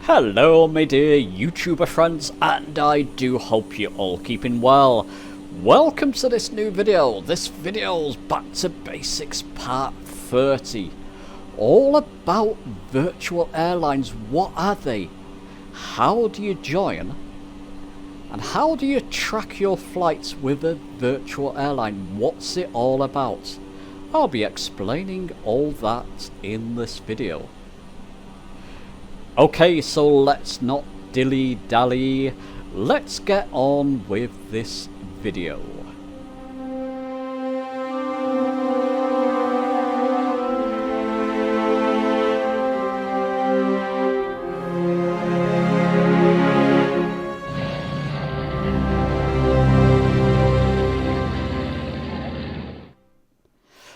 Hello my dear YouTuber friends, and I do hope you're all keeping well. Welcome to this new video. This video's Back to Basics Part 30. All about virtual airlines. What are they? How do you join? And how do you track your flights with a virtual airline? What's it all about? I'll be explaining all that in this video. Okay, so let's not dilly-dally. Let's get on with this video.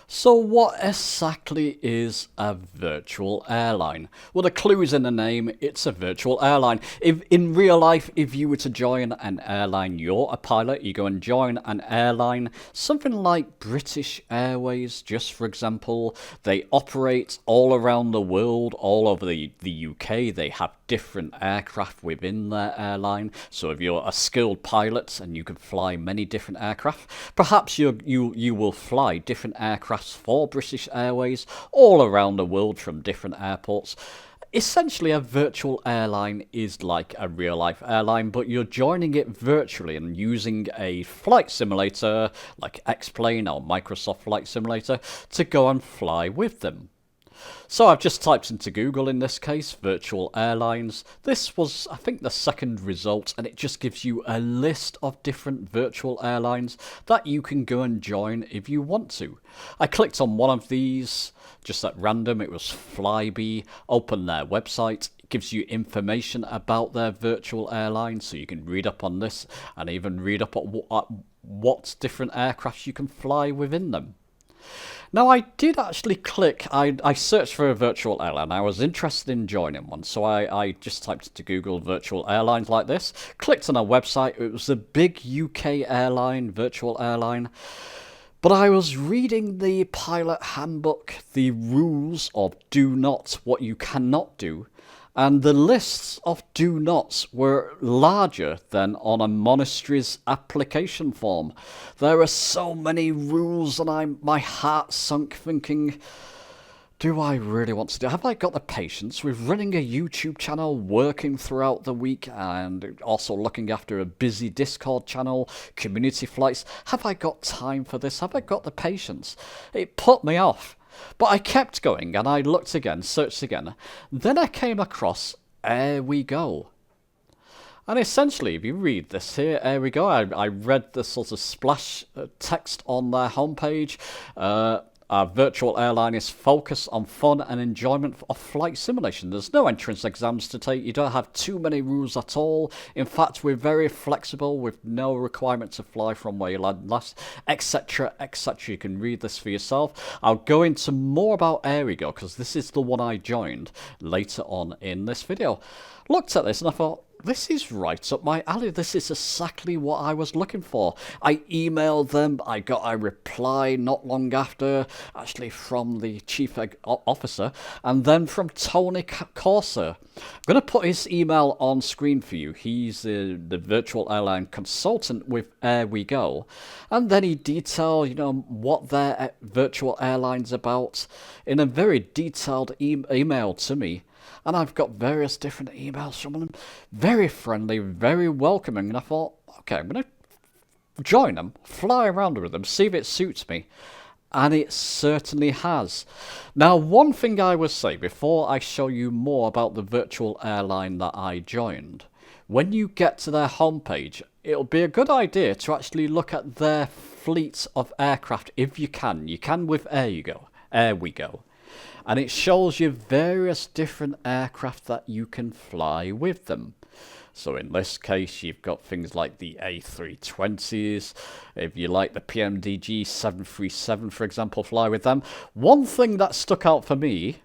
So what exactly is a virtual airline? Well, the clue's in the name, it's a virtual airline. If in real life, if you were to join an airline, you're a pilot, you go and join an airline, something like British Airways, just for example, they operate all around the world, all over the UK, they have different aircraft within their airline. So if you're a skilled pilot and you can fly many different aircraft, perhaps you will fly different aircraft for British Airways all around the world from different airports. Essentially, a virtual airline is like a real-life airline, but you're joining it virtually and using a flight simulator like X-Plane or Microsoft Flight Simulator to go and fly with them. So I've just typed into Google, in this case, virtual airlines. This was, I think, the second result, and it just gives you a list of different virtual airlines that you can go and join if you want to. I clicked on one of these, just at random. It was Flybe. Open their website. It gives you information about their virtual airline, so you can read up on this and even read up on what different aircraft you can fly within them. Now, I did actually click, I searched for a virtual airline. I was interested in joining one, so I just typed into Google virtual airlines like this, clicked on a website. It was a big UK airline, virtual airline. But I was reading the pilot handbook, the rules of do not, what you cannot do, and the lists of do nots were larger than on a monastery's application form. There are so many rules, and my heart sunk thinking, do I really want to do? Have I got the patience with running a YouTube channel, working throughout the week, and also looking after a busy Discord channel, community flights? Have I got time for this? Have I got the patience? It put me off. But I kept going, and I looked again, searched again. Then I came across Airwego. And essentially, if you read this here, Airwego, I read the sort of splash text on their homepage. Our virtual airline is focused on fun and enjoyment of flight simulation. There's no entrance exams to take. You don't have too many rules at all. In fact, we're very flexible with no requirement to fly from where you land last, etc., etc. You can read this for yourself. I'll go into more about Airwego because this is the one I joined later on in this video. Looked at this and I thought, this is right up my alley. This is exactly what I was looking for. I emailed them. I got a reply not long after, actually from the chief officer, and then from Tony Corser. I'm going to put his email on screen for you. He's the virtual airline consultant with Airwego. And then he detailed, what their virtual airline's about in a very detailed email to me. And I've got various different emails from them. Very friendly, very welcoming. And I thought, okay, I'm going to join them, fly around with them, see if it suits me. And it certainly has. Now, one thing I will say before I show you more about the virtual airline that I joined. When you get to their homepage, it'll be a good idea to actually look at their fleet of aircraft if you can. You can with Airwego. And it shows you various different aircraft that you can fly with them. So in this case, you've got things like the A320s. If you like the PMDG 737, for example, fly with them. One thing that stuck out for me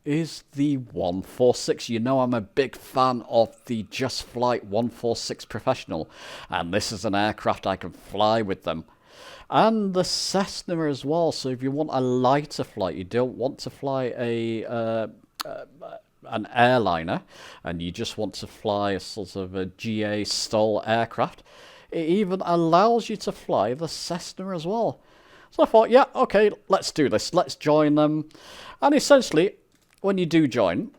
is the 146. I'm a big fan of the Just Flight 146 Professional. And this is an aircraft I can fly with them. And the Cessna as well. So if you want a lighter flight, you don't want to fly a an airliner and you just want to fly a sort of a GA style aircraft, it even allows you to fly the Cessna as well. So I thought, yeah, okay, let's do this. Let's join them. And essentially, when you do join,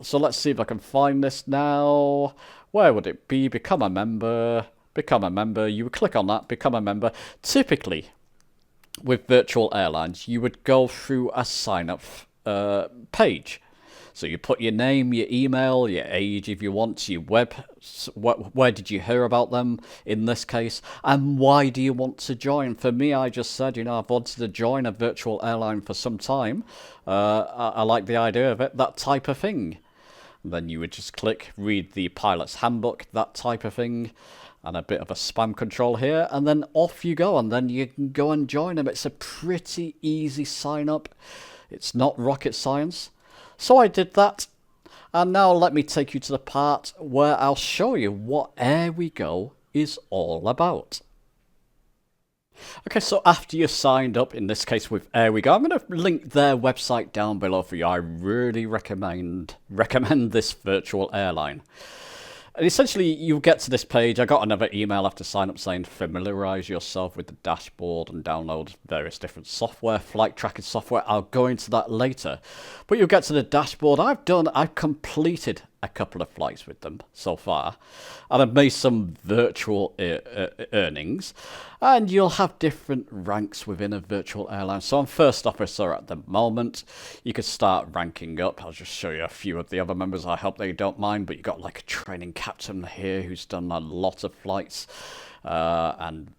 so let's see if I can find this now. Where would it be? Become a member. Become a member. You would click on that, become a member. Typically, with Virtual Airlines, you would go through a sign-up page. So you put your name, your email, your age if you want, your where did you hear about them in this case, and why do you want to join. For me, I just said, I've wanted to join a virtual airline for some time. I like the idea of it, that type of thing. And then you would just click, read the pilot's handbook, that type of thing, and a bit of a spam control here, and then off you go, and then you can go and join them. It's a pretty easy sign up. It's not rocket science. So I did that, and now let me take you to the part where I'll show you what Airwego is all about. Okay, so after you're signed up, in this case with Airwego, I'm going to link their website down below for you. I really recommend this virtual airline. And essentially, you get to this page. I got another email after sign up saying familiarize yourself with the dashboard and download various different software, flight tracking software. I'll go into that later. But you'll get to the dashboard. I've completed a couple of flights with them so far, and I've made some virtual earnings, and you'll have different ranks within a virtual airline. So I'm first officer at the moment. You could start ranking up. I'll just show you a few of the other members. I hope they don't mind, but you've got like a training captain here who's done a lot of flights, and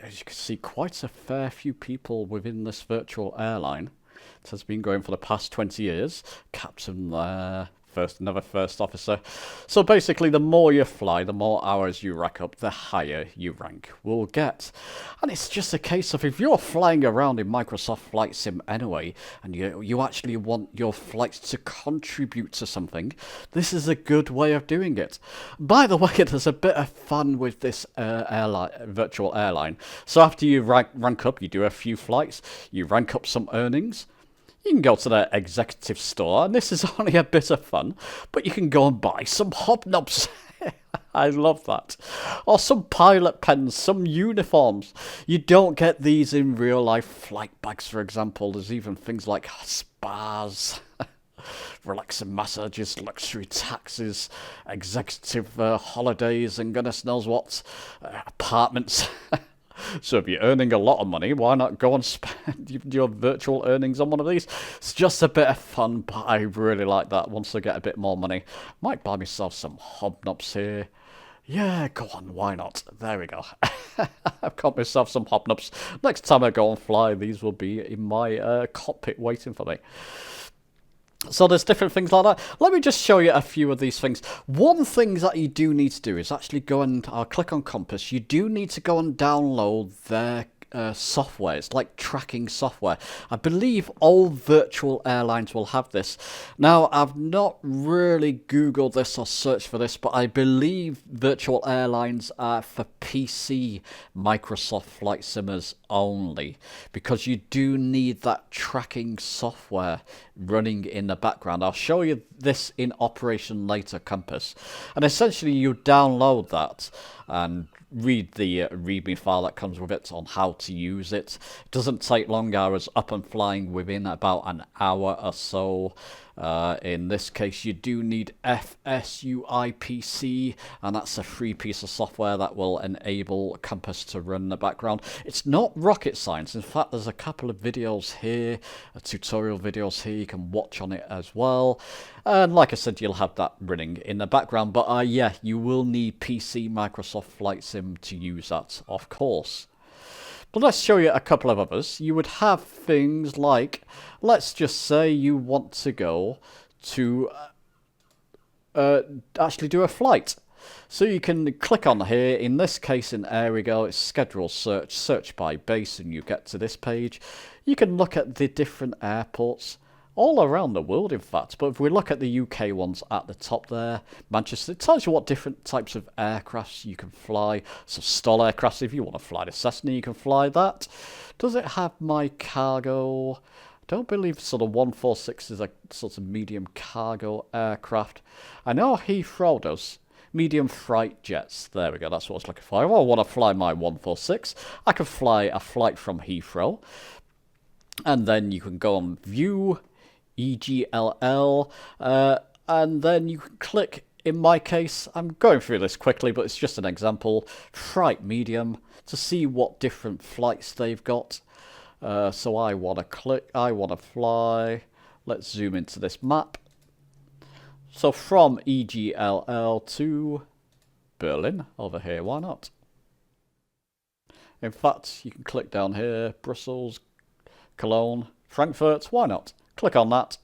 as you can see, quite a fair few people within this virtual airline. It has been going for the past 20 years. Captain there. Another first officer. So basically, the more you fly, the more hours you rack up, the higher your rank will get. And it's just a case of, if you're flying around in Microsoft Flight Sim anyway, and you actually want your flights to contribute to something, this is a good way of doing it. By the way, there's a bit of fun with this virtual airline. So after you rank up, you do a few flights, you rank up some earnings. You can go to their executive store, and this is only a bit of fun, but you can go and buy some hobnobs. I love that. Or some pilot pens, some uniforms. You don't get these in real life flight bags, for example. There's even things like spas, relaxing massages, luxury taxis, executive holidays, and goodness knows what, apartments. So if you're earning a lot of money, why not go and spend your virtual earnings on one of these? It's just a bit of fun, but I really like that. Once I get a bit more money, might buy myself some hobnobs here. Yeah, go on, why not? There we go. I've got myself some hobnobs. Next time I go and fly, these will be in my cockpit waiting for me. So there's different things like that. Let me just show you a few of these things. One thing that you do need to do is actually go and I'll click on Compass. You do need to go and download their software. It's like tracking software. I believe all virtual airlines will have this. Now, I've not really Googled this or searched for this, but I believe virtual airlines are for PC Microsoft Flight Simmers only, because you do need that tracking software running in the background. I'll show you this in operation later, Compass. And essentially you download that and read the README file that comes with it on how to use it. It doesn't take long. I was up and flying within about an hour or so. In this case, you do need FS2020, and that's a free piece of software that will enable Compass to run in the background. It's not rocket science. In fact, there's a couple of videos here, tutorial videos here you can watch on it as well. And like I said, you'll have that running in the background. But yeah, you will need PC Microsoft Flight Sim to use that, of course. But let's show you a couple of others. You would have things like, let's just say you want to go to actually do a flight. So you can click on here. In this case, in Airwego, it's schedule search by base, and you get to this page. You can look at the different airports all around the world, in fact. But if we look at the UK ones at the top there, Manchester, it tells you what different types of aircrafts you can fly. So stall aircrafts, if you want to fly the Cessna, you can fly that. Does it have my cargo? don't believe sort of 146 is a sort of medium cargo aircraft. I know Heathrow does. Medium freight jets. There we go, that's what I was looking for. If I want to fly my 146, I can fly a flight from Heathrow. And then you can go on View, EGLL, and then you can click, in my case, I'm going through this quickly, but it's just an example, freight medium, to see what different flights they've got. So I want to fly, let's zoom into this map. So from EGLL to Berlin, over here, why not? In fact, you can click down here, Brussels, Cologne, Frankfurt, why not? Click on that.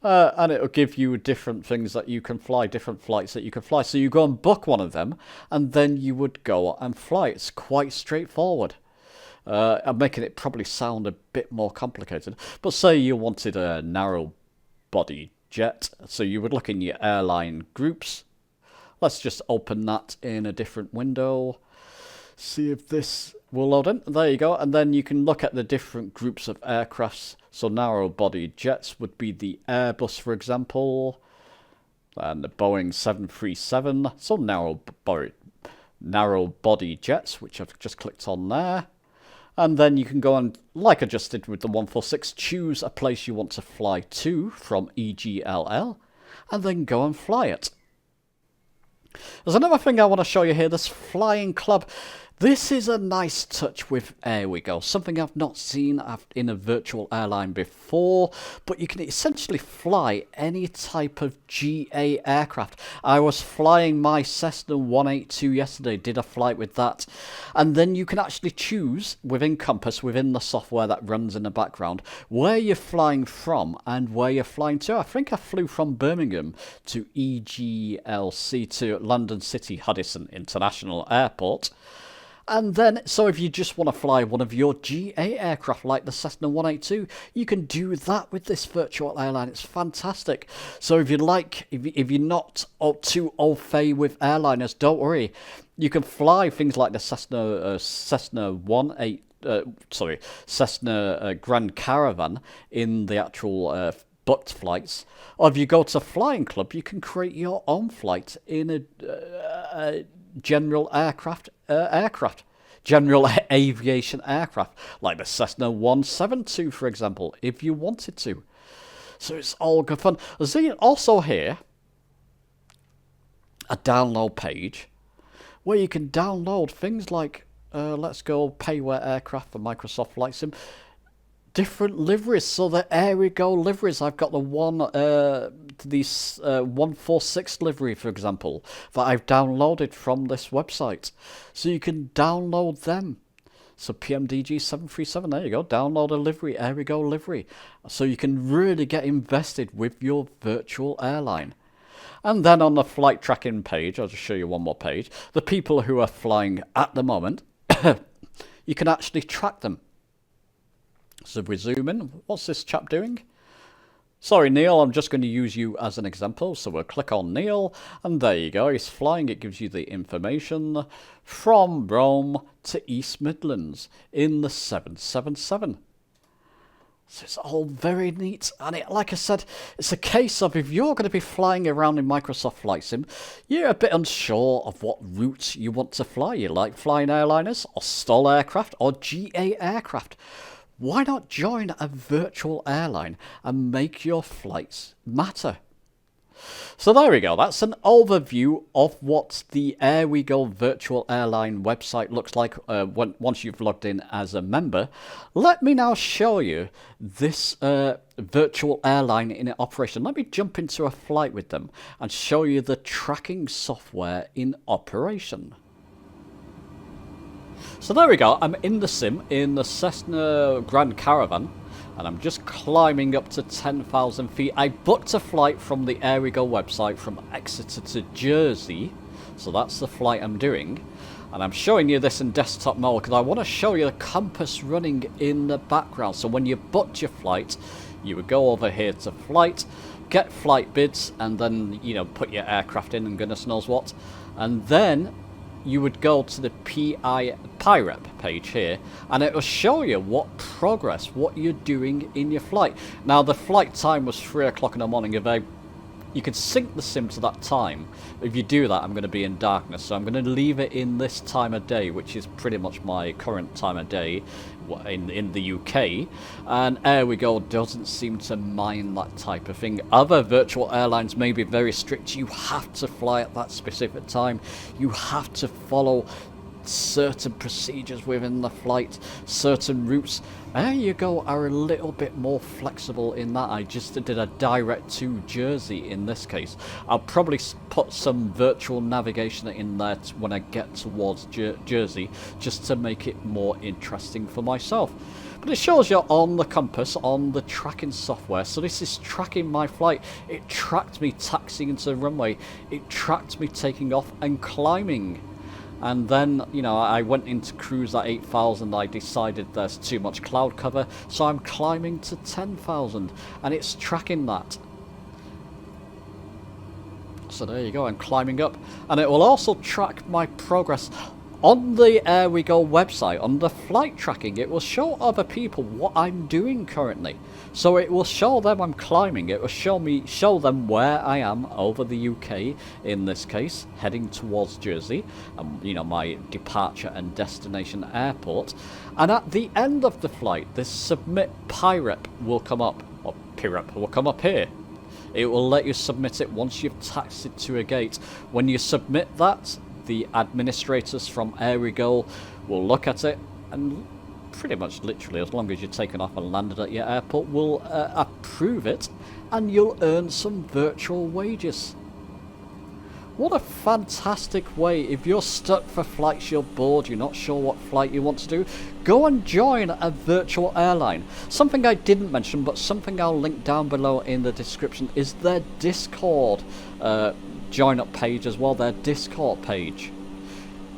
And it'll give you different things that you can fly, different flights that you can fly. So you go and book one of them, and then you would go and fly. It's quite straightforward. I'm making it probably sound a bit more complicated. But say you wanted a narrow body jet, so you would look in your airline groups. Let's just open that in a different window. See if this will load in. There you go. And then you can look at the different groups of aircrafts. So narrow body jets would be the Airbus, for example, and the Boeing 737. So narrow body jets, which I've just clicked on there. And then you can go and, like I just did with the 146, choose a place you want to fly to from EGLL, and then go and fly it. There's another thing I want to show you here, this flying club. This is a nice touch with Airwego, something I've not seen in a virtual airline before, but you can essentially fly any type of GA aircraft. I was flying my Cessna 182 yesterday, did a flight with that, and then you can actually choose within Compass, within the software that runs in the background, where you're flying from and where you're flying to. I think I flew from Birmingham to EGLC to London City Huddison International Airport. And then, so if you just want to fly one of your GA aircraft like the Cessna 182, you can do that with this virtual airline. It's fantastic. So if you like, if you're not too au fait with airliners, don't worry. You can fly things like the Cessna Grand Caravan in the actual booked flights. Or if you go to Flying Club, you can create your own flight in a general general aviation aircraft, like the Cessna 172, for example, if you wanted to. So it's all good fun. There's also here a download page where you can download things like, let's go Payware Aircraft for Microsoft Flight Sim. Different liveries, so the Airwego liveries. I've got the 146 livery, for example, that I've downloaded from this website. So you can download them. So PMDG 737, there you go, download a livery, Airwego livery. So you can really get invested with your virtual airline. And then on the flight tracking page, I'll just show you one more page, the people who are flying at the moment, you can actually track them. So if we zoom in, what's this chap doing? Sorry, Neil, I'm just going to use you as an example. So we'll click on Neil, and there you go. He's flying. It gives you the information from Rome to East Midlands in the 777. So it's all very neat. And like I said, it's a case of if you're going to be flying around in Microsoft Flight Sim, you're a bit unsure of what route you want to fly. You like flying airliners or STOL aircraft or GA aircraft. Why not join a virtual airline and make your flights matter? So there we go. That's an overview of what the Airwego virtual airline website looks like once you've logged in as a member. Let me now show you this virtual airline in operation. Let me jump into a flight with them and show you the tracking software in operation. So there we go, I'm in the sim, in the Cessna Grand Caravan, and I'm just climbing up to 10,000 feet. I booked a flight from the Airwego website from Exeter to Jersey, so that's the flight I'm doing. And I'm showing you this in desktop mode because I want to show you the compass running in the background. So when you booked your flight, you would go over here to flight, get flight bids, and then, you know, put your aircraft in and goodness knows what. And then you would go to the PIREP page here, and it will show you what progress, what you're doing in your flight. Now, the flight time was 3 o'clock in the morning. You could sync the sim to that time. If you do that, I'm going to be in darkness, so I'm going to leave it in this time of day, which is pretty much my current time of day in the UK. And Airwego doesn't seem to mind that type of thing. Other virtual airlines may be very strict. You have to fly at that specific time. You have to follow certain procedures within the flight, certain routes. Airwego are a little bit more flexible in that. I just did a direct to Jersey in this case. I'll probably put some virtual navigation in there when I get towards Jersey, just to make it more interesting for myself. But it shows you on the compass, on the tracking software. So this is tracking my flight. It tracked me taxiing into the runway. It tracked me taking off and climbing. And then, you know, I went into cruise at 8,000. I decided there's too much cloud cover, so I'm climbing to 10,000, and it's tracking that. So there you go, I'm climbing up, and it will also track my progress on the Airwego website. On the flight tracking, it will show other people what I'm doing currently. So it will show them I'm climbing. It will show them where I am over the UK, in this case, heading towards Jersey, you know, my departure and destination airport. And at the end of the flight, this submit PIREP will come up, or PIREP will come up here. It will let you submit it once you've taxied to a gate. When you submit that, the administrators from Airwego will look at it, and pretty much literally, as long as you're taken off and landed at your airport, will approve it, and you'll earn some virtual wages. What a fantastic way. If you're stuck for flights, you're bored, you're not sure what flight you want to do, go and join a virtual airline. Something I didn't mention, but something I'll link down below in the description, is their Discord join up page as well, their Discord page.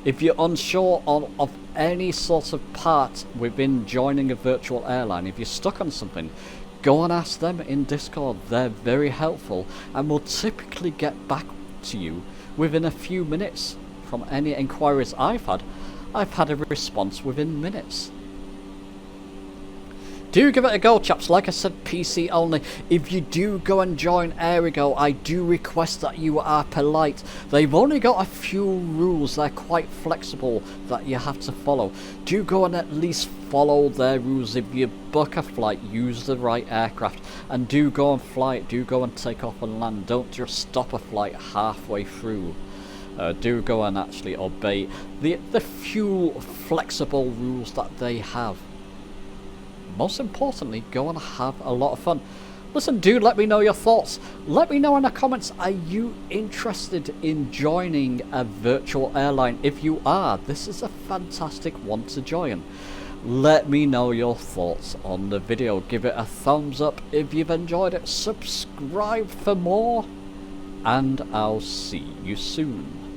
If you're unsure of any sort of part within joining a virtual airline, if you're stuck on something, go and ask them in Discord. They're very helpful and will typically get back to you within a few minutes. From any inquiries I've had a response within minutes. Do give it a go, chaps. Like I said, PC only. If you do go and join Airwego, I do request that you are polite. They've only got a few rules. They're quite flexible that you have to follow. Do go and at least follow their rules. If you book a flight, use the right aircraft, and do go and fly it. Do go and take off and land. Don't just stop a flight halfway through. Do go and actually obey the few flexible rules that they have. Most importantly, go and have a lot of fun. Listen, do let me know your thoughts. Let me know in the comments, are you interested in joining a virtual airline? If you are, this is a fantastic one to join. Let me know your thoughts on the video. Give it a thumbs up if you've enjoyed it. Subscribe for more, and I'll see you soon.